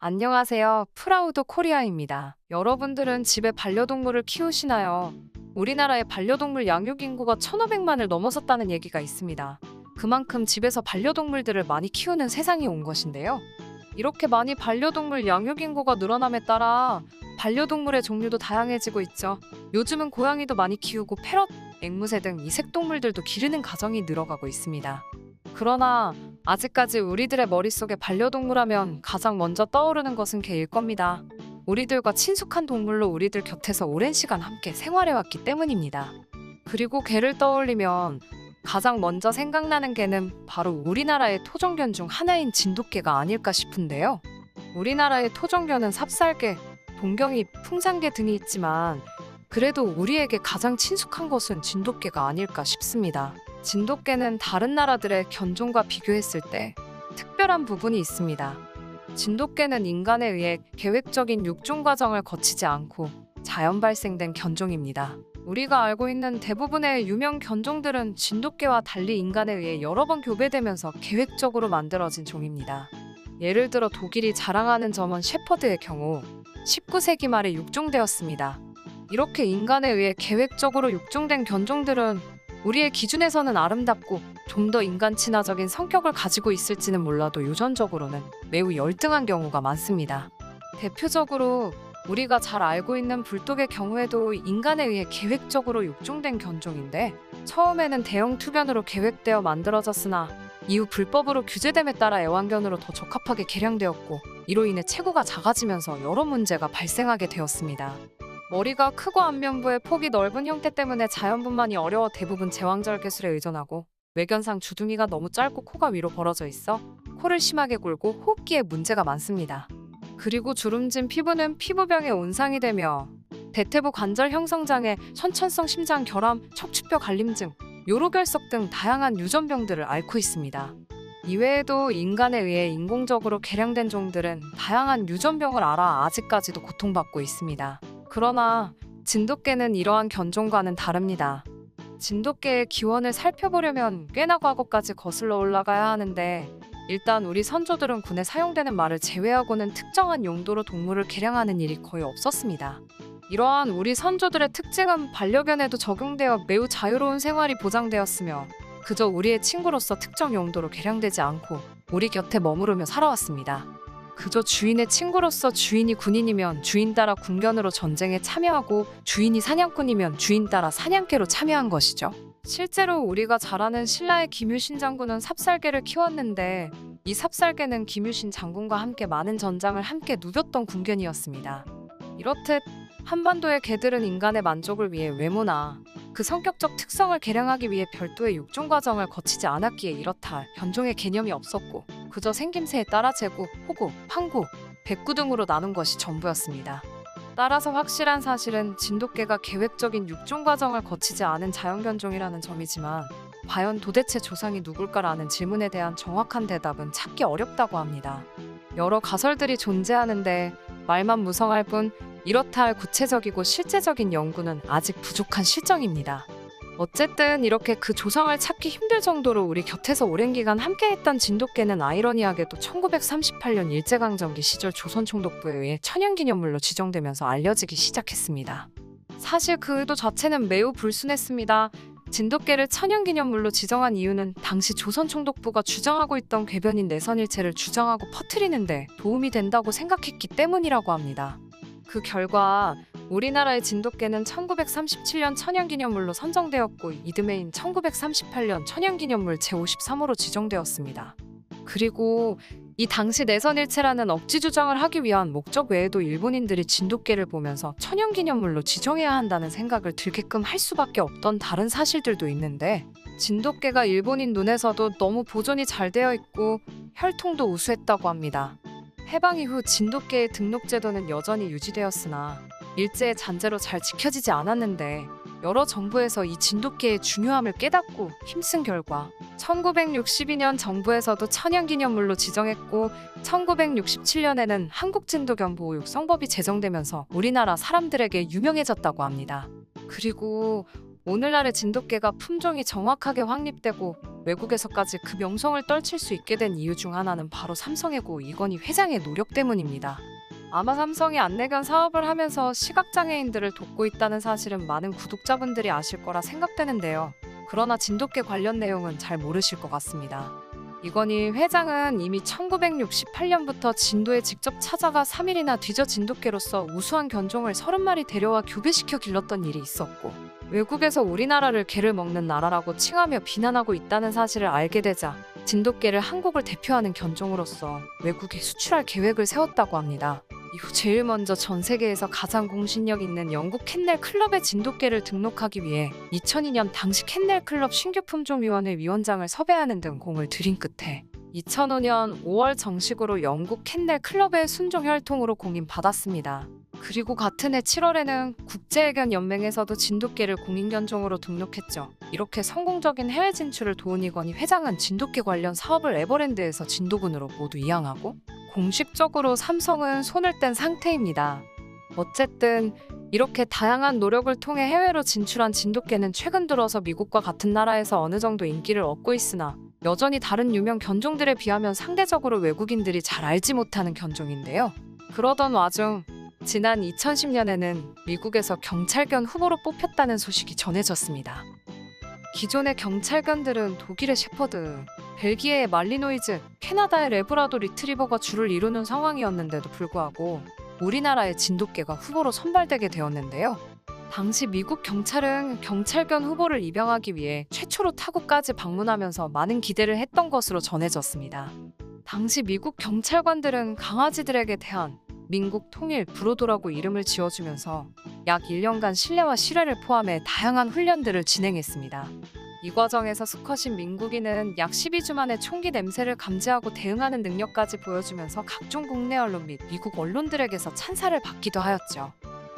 안녕하세요. 프라우드 코리아입니다. 여러분들은 집에 반려동물을 키우시나요? 우리나라의 반려동물 양육 인구가 1,500만을 넘어섰다는 얘기가 있습니다. 그만큼 집에서 반려동물들을 많이 키우는 세상이 온 것인데요. 이렇게 많이 반려동물 양육 인구가 늘어남에 따라 반려동물의 종류도 다양해지고 있죠. 요즘은 고양이도 많이 키우고 패럿, 앵무새 등 이색동물들도 기르는 가정이 늘어가고 있습니다. 그러나 아직까지 우리들의 머릿속에 반려동물하면 가장 먼저 떠오르는 것은 개일 겁니다. 우리들과 친숙한 동물로 우리들 곁에서 오랜 시간 함께 생활해왔기 때문입니다. 그리고 개를 떠올리면 가장 먼저 생각나는 개는 바로 우리나라의 토종견 중 하나인 진돗개가 아닐까 싶은데요. 우리나라의 토종견은 삽살개, 동경이, 풍산개 등이 있지만 그래도 우리에게 가장 친숙한 것은 진돗개가 아닐까 싶습니다. 진돗개는 다른 나라들의 견종과 비교했을 때 특별한 부분이 있습니다. 진돗개는 인간에 의해 계획적인 육종 과정을 거치지 않고 자연 발생된 견종입니다. 우리가 알고 있는 대부분의 유명 견종들은 진돗개와 달리 인간에 의해 여러 번 교배되면서 계획적으로 만들어진 종입니다. 예를 들어 독일이 자랑하는 저먼 셰퍼드의 경우 19세기 말에 육종되었습니다. 이렇게 인간에 의해 계획적으로 육종된 견종들은 우리의 기준에서는 아름답고 좀 더 인간 친화적인 성격을 가지고 있을지는 몰라도 유전적으로는 매우 열등한 경우가 많습니다. 대표적으로 우리가 잘 알고 있는 불독의 경우에도 인간에 의해 계획적으로 육종된 견종인데 처음에는 대형 투견으로 계획되어 만들어졌으나 이후 불법으로 규제됨에 따라 애완견으로 더 적합하게 개량되었고 이로 인해 체구가 작아지면서 여러 문제가 발생하게 되었습니다. 머리가 크고 안면부의 폭이 넓은 형태 때문에 자연분만이 어려워 대부분 제왕절 개술에 의존하고 외견상 주둥이가 너무 짧고 코가 위로 벌어져 있어 코를 심하게 골고 호흡기에 문제가 많습니다. 그리고 주름진 피부는 피부병의 온상이 되며 대퇴부 관절 형성장애, 선천성 심장 결함, 척추뼈 갈림증, 요로결석 등 다양한 유전병들을 앓고 있습니다. 이외에도 인간에 의해 인공적으로 개량된 종들은 다양한 유전병을 앓아 아직까지도 고통받고 있습니다. 그러나 진돗개는 이러한 견종과는 다릅니다. 진돗개의 기원을 살펴보려면 꽤나 과거까지 거슬러 올라가야 하는데 일단 우리 선조들은 군에 사용되는 말을 제외하고는 특정한 용도로 동물을 개량하는 일이 거의 없었습니다. 이러한 우리 선조들의 특징은 반려견에도 적용되어 매우 자유로운 생활이 보장되었으며 그저 우리의 친구로서 특정 용도로 개량되지 않고 우리 곁에 머무르며 살아왔습니다. 그저 주인의 친구로서 주인이 군인이면 주인 따라 군견으로 전쟁에 참여하고 주인이 사냥꾼이면 주인 따라 사냥개로 참여한 것이죠. 실제로 우리가 잘 아는 신라의 김유신 장군은 삽살개를 키웠는데 이 삽살개는 김유신 장군과 함께 많은 전장을 함께 누볐던 군견이었습니다. 이렇듯 한반도의 개들은 인간의 만족을 위해 외모나 그 성격적 특성을 개량하기 위해 별도의 육종 과정을 거치지 않았기에 이렇다 할 견종의 개념이 없었고 그저 생김새에 따라 제구, 호구, 황구, 백구 등으로 나눈 것이 전부였습니다. 따라서 확실한 사실은 진돗개가 계획적인 육종 과정을 거치지 않은 자연견종이라는 점이지만 과연 도대체 조상이 누굴까라는 질문에 대한 정확한 대답은 찾기 어렵다고 합니다. 여러 가설들이 존재하는데 말만 무성할 뿐 이렇다 할 구체적이고 실제적인 연구는 아직 부족한 실정입니다. 어쨌든 이렇게 그 조상을 찾기 힘들 정도로 우리 곁에서 오랜 기간 함께했던 진돗개는 아이러니하게도 1938년 일제강점기 시절 조선총독부에 의해 천연기념물로 지정되면서 알려지기 시작했습니다. 사실 그 의도 자체는 매우 불순했습니다. 진돗개를 천연기념물로 지정한 이유는 당시 조선총독부가 주장하고 있던 궤변인 내선일체를 주장하고 퍼뜨리는데 도움이 된다고 생각했기 때문이라고 합니다. 그 결과 우리나라의 진돗개는 1937년 천연기념물로 선정되었고 이듬해인 1938년 천연기념물 제53호로 지정되었습니다. 그리고 이 당시 내선일체라는 억지 주장을 하기 위한 목적 외에도 일본인들이 진돗개를 보면서 천연기념물로 지정해야 한다는 생각을 들게끔 할 수밖에 없던 다른 사실들도 있는데 진돗개가 일본인 눈에서도 너무 보존이 잘 되어 있고 혈통도 우수했다고 합니다. 해방 이후 진돗개의 등록 제도는 여전히 유지되었으나 일제의 잔재로 잘 지켜지지 않았는데 여러 정부에서 이 진돗개의 중요함을 깨닫고 힘쓴 결과 1962년 정부에서도 천연기념물로 지정했고 1967년에는 한국진돗견 보호 육성법이 제정되면서 우리나라 사람들에게 유명해졌다고 합니다. 그리고 오늘날의 진돗개가 품종이 정확하게 확립되고 외국에서까지 그 명성을 떨칠 수 있게 된 이유 중 하나는 바로 삼성이고 이건희 회장의 노력 때문입니다. 아마 삼성이 안내견 사업을 하면서 시각장애인들을 돕고 있다는 사실은 많은 구독자분들이 아실 거라 생각되는데요. 그러나 진돗개 관련 내용은 잘 모르실 것 같습니다. 이건희 회장은 이미 1968년부터 진도에 직접 찾아가 3일이나 뒤져 진돗개로서 우수한 견종을 30마리 데려와 교배시켜 길렀던 일이 있었고, 외국에서 우리나라를 개를 먹는 나라라고 칭하며 비난하고 있다는 사실을 알게 되자 진돗개를 한국을 대표하는 견종으로서 외국에 수출할 계획을 세웠다고 합니다. 이후 제일 먼저 전 세계에서 가장 공신력 있는 영국 캔넬 클럽에 진돗개를 등록하기 위해 2002년 당시 캔넬 클럽 신규 품종위원회 위원장을 섭외하는 등 공을 들인 끝에 2005년 5월 정식으로 영국 캔넬 클럽의 순종 혈통으로 공인받았습니다. 그리고 같은 해 7월에는 국제애견 연맹에서도 진돗개를 공인견종으로 등록했죠. 이렇게 성공적인 해외 진출을 도운 이건희 회장은 진돗개 관련 사업을 에버랜드에서 진도군으로 모두 이양하고 공식적으로 삼성은 손을 뗀 상태입니다. 어쨌든 이렇게 다양한 노력을 통해 해외로 진출한 진돗개는 최근 들어서 미국과 같은 나라에서 어느 정도 인기를 얻고 있으나 여전히 다른 유명 견종들에 비하면 상대적으로 외국인들이 잘 알지 못하는 견종인데요. 그러던 와중 지난 2010년에는 미국에서 경찰견 후보로 뽑혔다는 소식이 전해졌습니다. 기존의 경찰견들은 독일의 셰퍼드, 벨기에의 말리노이즈, 캐나다의 레브라도 리트리버가 주를 이루는 상황이었는데도 불구하고 우리나라의 진돗개가 후보로 선발되게 되었는데요. 당시 미국 경찰은 경찰견 후보를 입양하기 위해 최초로 타국까지 방문하면서 많은 기대를 했던 것으로 전해졌습니다. 당시 미국 경찰관들은 강아지들에게 대한 민국 통일 브로도라고 이름을 지어주면서 약 1년간 실내와 실외를 포함해 다양한 훈련들을 진행했습니다. 이 과정에서 수컷인 민국이는 약 12주 만에 총기 냄새를 감지하고 대응하는 능력까지 보여주면서 각종 국내 언론 및 미국 언론들에게서 찬사를 받기도 하였죠.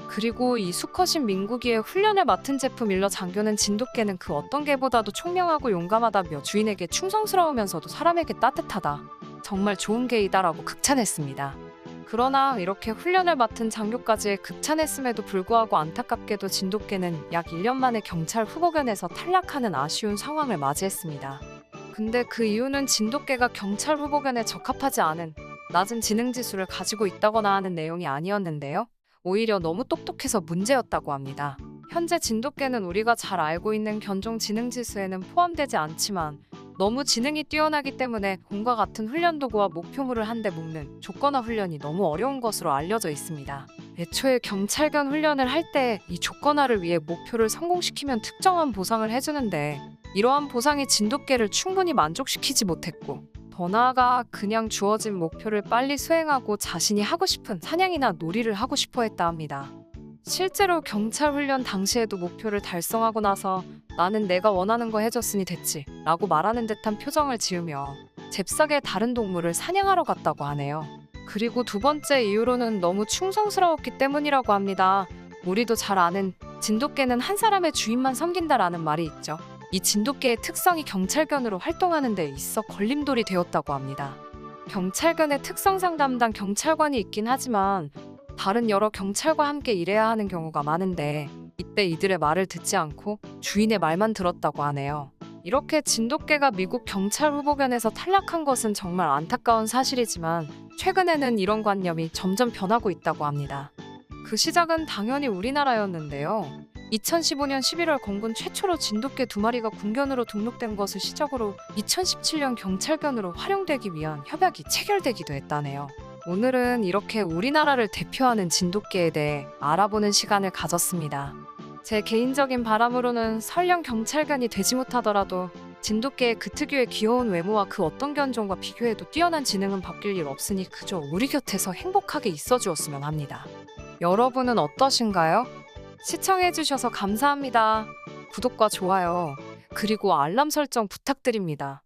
그리고 이 수컷인 민국이의 훈련을 맡은 제프 밀러 장교는 진돗개는 그 어떤 개보다도 총명하고 용감하다며 주인에게 충성스러우면서도 사람에게 따뜻하다. 정말 좋은 개이다라고 극찬했습니다. 그러나 이렇게 훈련을 맡은 장교까지 극찬했음에도 불구하고 안타깝게도 진돗개는 약 1년 만에 경찰 후보견에서 탈락하는 아쉬운 상황을 맞이했습니다. 근데 그 이유는 진돗개가 경찰 후보견에 적합하지 않은 낮은 지능지수를 가지고 있다거나 하는 내용이 아니었는데요. 오히려 너무 똑똑해서 문제였다고 합니다. 현재 진돗개는 우리가 잘 알고 있는 견종 지능지수에는 포함되지 않지만 너무 지능이 뛰어나기 때문에 공과 같은 훈련 도구와 목표물을 한데 묶는 조건화 훈련이 너무 어려운 것으로 알려져 있습니다. 애초에 경찰견 훈련을 할 때 이 조건화를 위해 목표를 성공시키면 특정한 보상을 해주는데 이러한 보상이 진돗개를 충분히 만족시키지 못했고 더 나아가 그냥 주어진 목표를 빨리 수행하고 자신이 하고 싶은 사냥이나 놀이를 하고 싶어 했다 합니다. 실제로 경찰 훈련 당시에도 목표를 달성하고 나서 나는 내가 원하는 거 해줬으니 됐지 라고 말하는 듯한 표정을 지으며 잽싸게 다른 동물을 사냥하러 갔다고 하네요. 그리고 두 번째 이유로는 너무 충성스러웠기 때문이라고 합니다. 우리도 잘 아는 진돗개는 한 사람의 주인만 섬긴다라는 말이 있죠. 이 진돗개의 특성이 경찰견으로 활동하는 데 있어 걸림돌이 되었다고 합니다. 경찰견의 특성상 담당 경찰관이 있긴 하지만 다른 여러 경찰과 함께 일해야 하는 경우가 많은데 이때 이들의 말을 듣지 않고 주인의 말만 들었다고 하네요. 이렇게 진돗개가 미국 경찰 후보견에서 탈락한 것은 정말 안타까운 사실이지만 최근에는 이런 관념이 점점 변하고 있다고 합니다. 그 시작은 당연히 우리나라였는데요. 2015년 11월 건군 최초로 진돗개 2마리가 군견으로 등록된 것을 시작으로 2017년 경찰견으로 활용되기 위한 협약이 체결되기도 했다네요. 오늘은 이렇게 우리나라를 대표하는 진돗개에 대해 알아보는 시간을 가졌습니다. 제 개인적인 바람으로는 설령 경찰견이 되지 못하더라도 진돗개의 그 특유의 귀여운 외모와 그 어떤 견종과 비교해도 뛰어난 지능은 바뀔 일 없으니 그저 우리 곁에서 행복하게 있어 주었으면 합니다. 여러분은 어떠신가요? 시청해주셔서 감사합니다. 구독과 좋아요, 그리고 알람 설정 부탁드립니다.